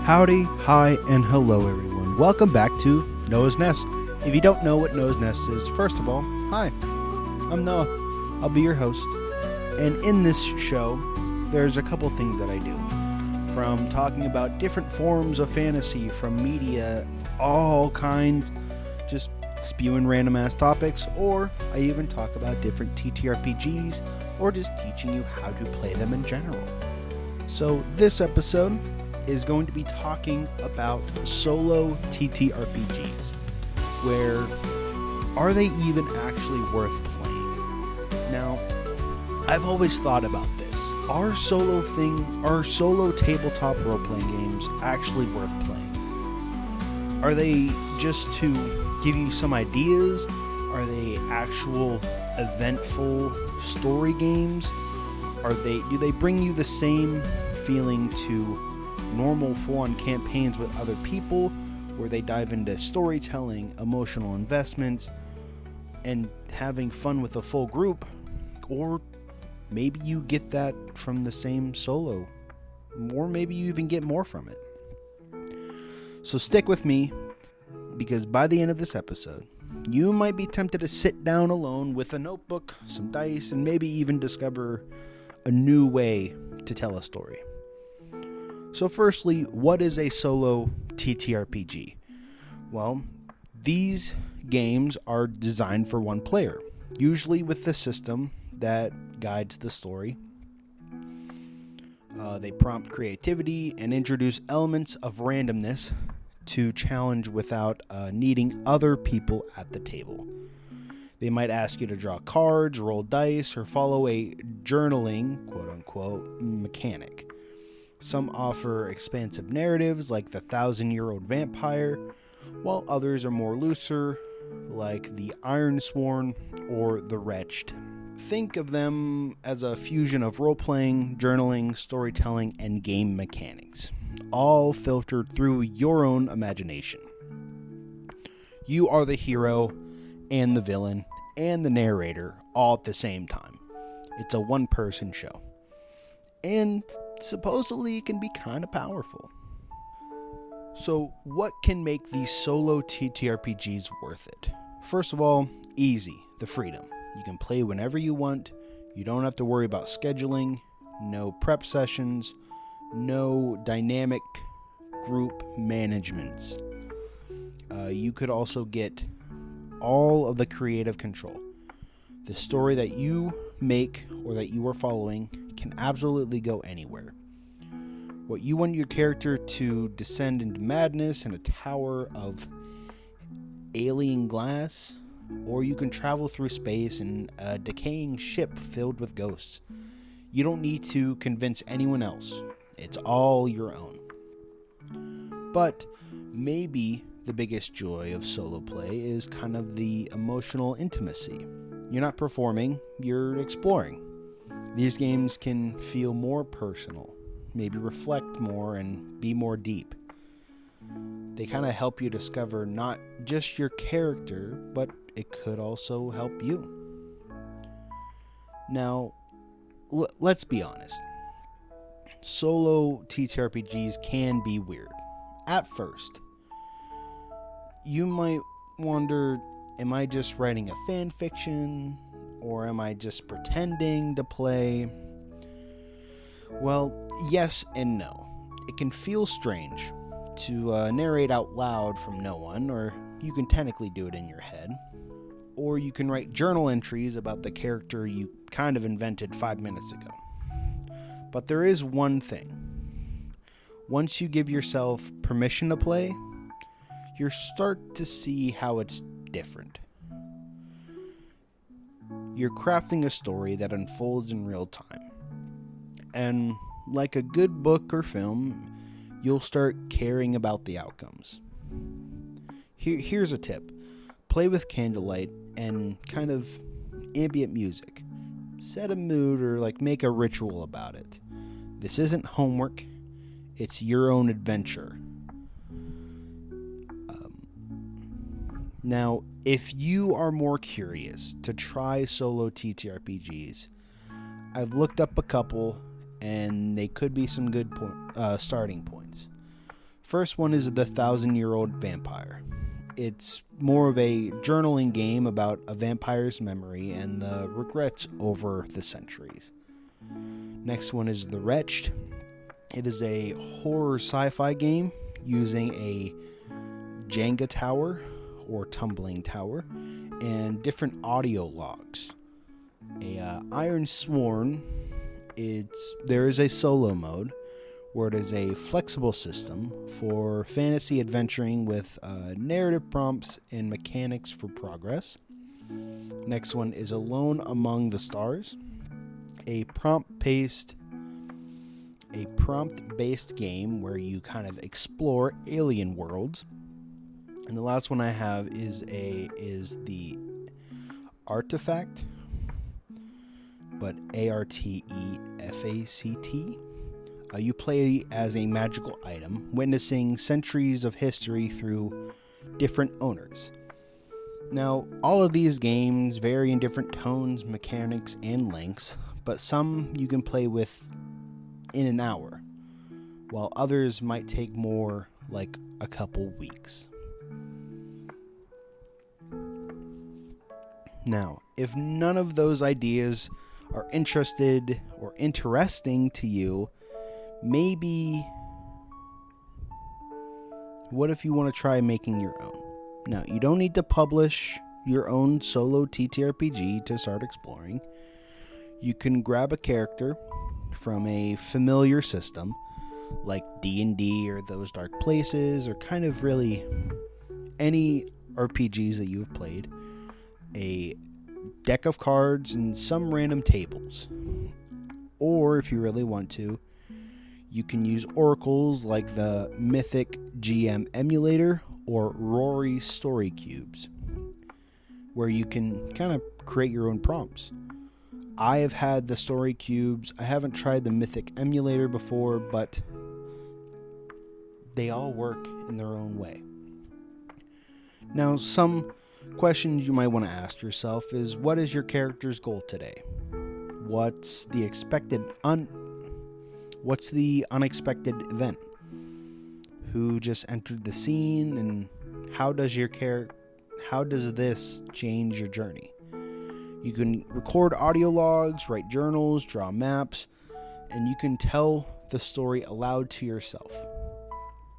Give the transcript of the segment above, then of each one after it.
Howdy, hi, and hello everyone. Welcome back to Noah's Nest. If you don't know what Noah's Nest is, first of all, hi, I'm Noah. I'll be your host. And in this show, there's a couple things that I do. From talking about different forms of fantasy, from media, all kinds, just spewing random ass topics, or I even talk about different TTRPGs, or just teaching you how to play them in general. So this episode is going to be talking about Solo TTRPGs, where are they even actually worth playing? Now, I've always thought about this. Are solo tabletop role-playing games actually worth playing? Are they just to give you some ideas? Are they actual eventful story games? Do they bring you the same feeling to normal full-on campaigns with other people, where they dive into storytelling, emotional investments, and having fun with a full group? Or maybe you get that from the same solo, or maybe you even get more from it. So stick with me, because by the end of this episode, you might be tempted to sit down alone with a notebook, some dice, and maybe even discover a new way to tell a story. So firstly, what is a solo TTRPG? Well, these games are designed for one player, usually with the system that guides the story. They prompt creativity and introduce elements of randomness to challenge without needing other people at the table. They might ask you to draw cards, roll dice, or follow a journaling, quote-unquote, mechanic. Some offer expansive narratives like the 1,000-Year-Old Vampire, while others are more looser, like the Ironsworn or the Wretched. Think of them as a fusion of role-playing, journaling, storytelling, and game mechanics, all filtered through your own imagination. You are the hero and the villain and the narrator all at the same time. It's a one-person show. And supposedly it can be kind of powerful. So what can make these solo TTRPGs worth it? First of all, easy, the freedom. You can play whenever you want. You don't have to worry about scheduling, no prep sessions, no dynamic group managements. You could also get all of the creative control. The story that you make or that you are following can absolutely go anywhere. What you want your character to descend into madness in a tower of alien glass, or you can travel through space in a decaying ship filled with ghosts. You don't need to convince anyone else. It's all your own. But maybe the biggest joy of solo play is kind of the emotional intimacy. You're not performing, you're exploring. These games can feel more personal, maybe reflect more and be more deep. They kind of help you discover not just your character, but it could also help you. Now, let's be honest. Solo TTRPGs can be weird. At first, you might wonder, am I just writing a fan fiction? Or am I just pretending to play? Well, yes and no. It can feel strange to narrate out loud from no one, or you can technically do it in your head. Or you can write journal entries about the character you kind of invented 5 minutes ago. But there is one thing. Once you give yourself permission to play, you start to see how it's different. You're crafting a story that unfolds in real time. And like a good book or film, you'll start caring about the outcomes. Here's a tip. Play with candlelight and kind of ambient music. Set a mood or make a ritual about it. This isn't homework. It's your own adventure. Now, if you are more curious to try solo TTRPGs, I've looked up a couple, and they could be some good starting points. First one is The 1,000-Year-Old Vampire. It's more of a journaling game about a vampire's memory and the regrets over the centuries. Next one is The Wretched. It is a horror sci-fi game using a Jenga tower or tumbling tower and different audio logs. Iron Sworn, there is a solo mode where it is a flexible system for fantasy adventuring with narrative prompts and mechanics for progress. Next one is Alone Among the Stars, a prompt-based game where you kind of explore alien worlds. And the last one I have is the Artifact, but Artefact. You play as a magical item, witnessing centuries of history through different owners. Now, all of these games vary in different tones, mechanics, and lengths, but some you can play with in an hour, while others might take more, like a couple weeks. Now, if none of those ideas are interesting to you, maybe, what if you want to try making your own? Now, you don't need to publish your own solo TTRPG to start exploring. You can grab a character from a familiar system, like D&D or Those Dark Places, or kind of really any RPGs that you've played, a deck of cards, and some random tables. Or, if you really want to, you can use oracles like the Mythic GM Emulator or Rory Story Cubes, where you can kind of create your own prompts. I have had the Story Cubes. I haven't tried the Mythic Emulator before, but they all work in their own way. Now, some questions you might want to ask yourself is, what is your character's goal today? What's the unexpected event? Who just entered the scene, and how does this change your journey? You can record audio logs, write journals, draw maps, and you can tell the story aloud to yourself.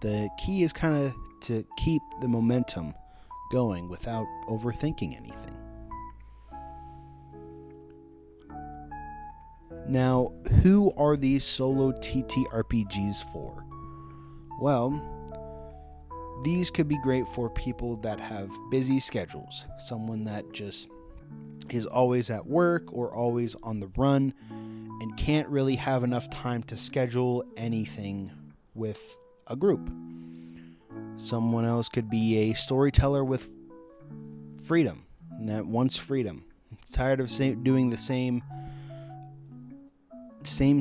The key is kind of to keep the momentum going without overthinking anything. Now, who are these solo TTRPGs for? Well, these could be great for people that have busy schedules, someone that just is always at work or always on the run and can't really have enough time to schedule anything with a group. Someone else could be a storyteller with freedom, and that wants freedom. Tired of doing the same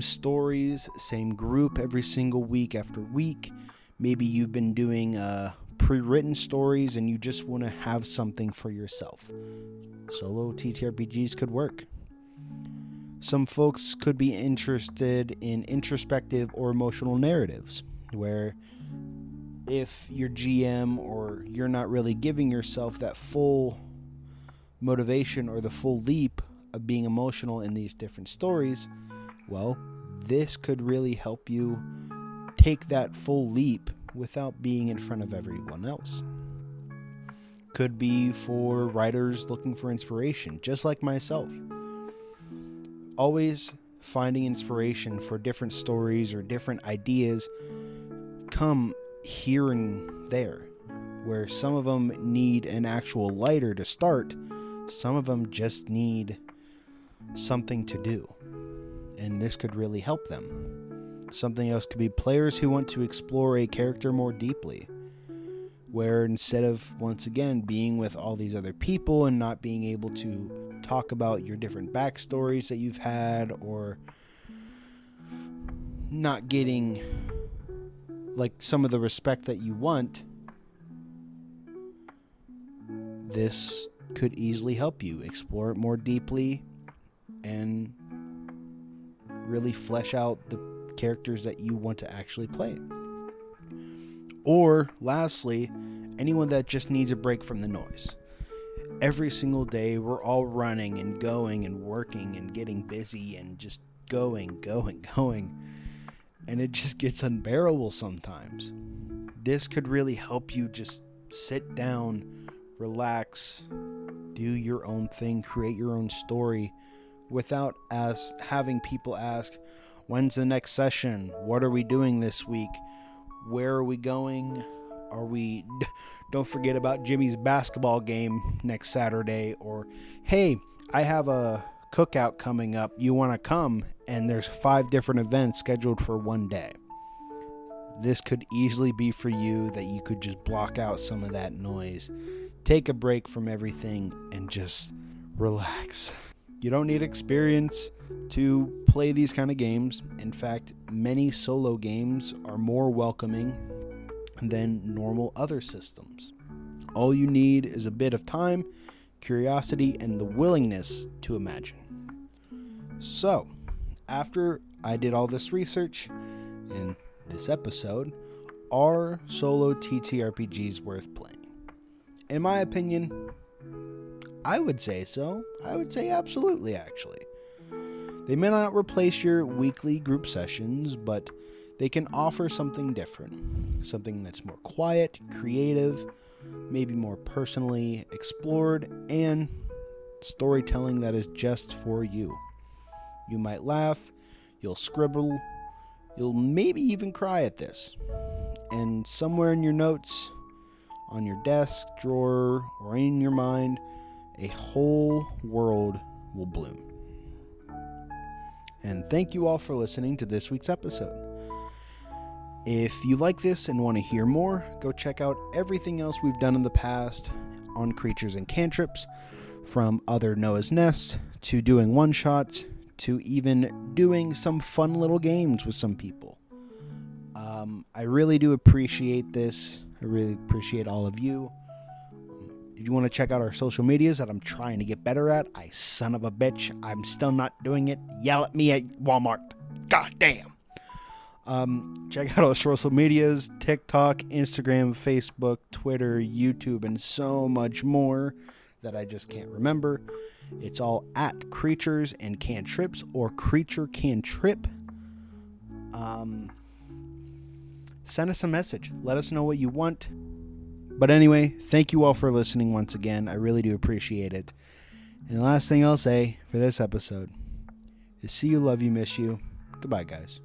stories, same group every single week after week. Maybe you've been doing pre-written stories and you just want to have something for yourself. Solo TTRPGs could work. Some folks could be interested in introspective or emotional narratives, where if your GM or you're not really giving yourself that full motivation or the full leap of being emotional in these different stories, well, this could really help you take that full leap without being in front of everyone else. Could be for writers looking for inspiration, just like myself. Always finding inspiration for different stories or different ideas come here and there, where some of them need an actual lighter to start, some of them just need something to do, and this could really help them. Something else could be players who want to explore a character more deeply, where instead of, once again, being with all these other people and not being able to talk about your different backstories that you've had, or not getting like some of the respect that you want, this could easily help you explore it more deeply and really flesh out the characters that you want to actually play. Or, lastly, anyone that just needs a break from the noise. Every single day, we're all running and going and working and getting busy and just going. And it just gets unbearable sometimes. This could really help you just sit down, relax, do your own thing, create your own story without having people ask, when's the next session? What are we doing this week? Where are we going? Don't forget about Jimmy's basketball game next Saturday. Or, hey, I have a cookout coming up. You want to come? And there's 5 different events scheduled for one day. This could easily be for you, that you could just block out some of that noise. Take a break from everything and just relax. You don't need experience to play these kind of games. In fact, many solo games are more welcoming than normal other systems. All you need is a bit of time, curiosity, and the willingness to imagine. So, after I did all this research in this episode, are Solo TTRPGs worth playing? In my opinion, I would say so. I would say absolutely, actually. They may not replace your weekly group sessions, but they can offer something different. Something that's more quiet, creative, maybe more personally explored, and storytelling that is just for you. You might laugh, you'll scribble, you'll maybe even cry at this. And somewhere in your notes, on your desk, drawer, or in your mind, a whole world will bloom. And thank you all for listening to this week's episode. If you like this and want to hear more, go check out everything else we've done in the past on Creatures and Cantrips, from other Noah's Nests to doing one-shots to even doing some fun little games with some people. I really do appreciate this. I really appreciate all of you. If you want to check out our social medias that I'm trying to get better at, son of a bitch, I'm still not doing it. Yell at me at Walmart. God damn. Check out our social medias: TikTok, Instagram, Facebook, Twitter, YouTube, and so much more that I just can't remember. It's all at Creatures and Cantrips, or Creature Cantrip. Send us a message. Let us know what you want. But anyway, thank you all for listening once again. I really do appreciate it. And the last thing I'll say for this episode is see you, love you, miss you. Goodbye, guys.